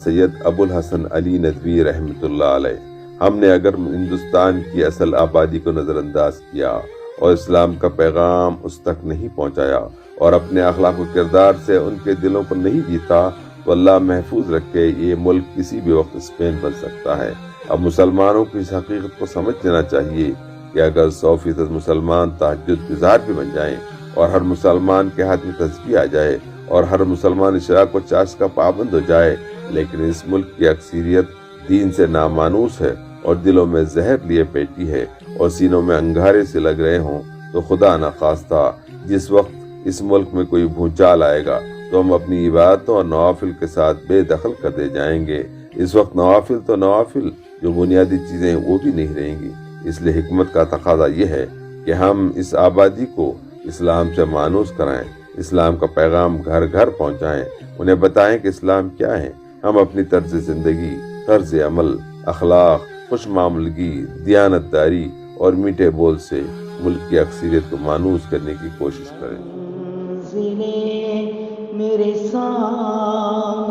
سید ابو الحسن علی ندوی رحمۃ اللہ علیہ، ہم نے اگر ہندوستان کی اصل آبادی کو نظر انداز کیا اور اسلام کا پیغام اس تک نہیں پہنچایا اور اپنے اخلاق و کردار سے ان کے دلوں کو نہیں جیتا، تو اللہ محفوظ رکھے یہ ملک کسی بھی وقت اسپین بن سکتا ہے۔ اب مسلمانوں کو اس حقیقت کو سمجھ لینا چاہیے کہ اگر 100% مسلمان تہجد گزار بھی بن جائیں اور ہر مسلمان کے ہاتھ میں تسبیح آ جائے اور ہر مسلمان اشراق و چاش کا پابند ہو جائے، لیکن اس ملک کی اکثریت دین سے نامانوس ہے اور دلوں میں زہر لیے بیٹھی ہے اور سینوں میں انگارے سے لگ رہے ہوں، تو خدا نخواستہ جس وقت اس ملک میں کوئی بھونچال آئے گا تو ہم اپنی عبادتوں اور نوافل کے ساتھ بے دخل کر دے جائیں گے۔ اس وقت نوافل تو نوافل، جو بنیادی چیزیں وہ بھی نہیں رہیں گی۔ اس لیے حکمت کا تقاضا یہ ہے کہ ہم اس آبادی کو اسلام سے مانوس کرائیں، اسلام کا پیغام گھر گھر پہنچائیں، انہیں بتائیں کہ اسلام کیا ہے۔ ہم اپنی طرز زندگی، طرز عمل، اخلاق، خوش معاملگی، دیانت داری اور میٹھے بول سے ملک کی اکثریت کو مانوس کرنے کی کوشش کریں۔ میرے سامنے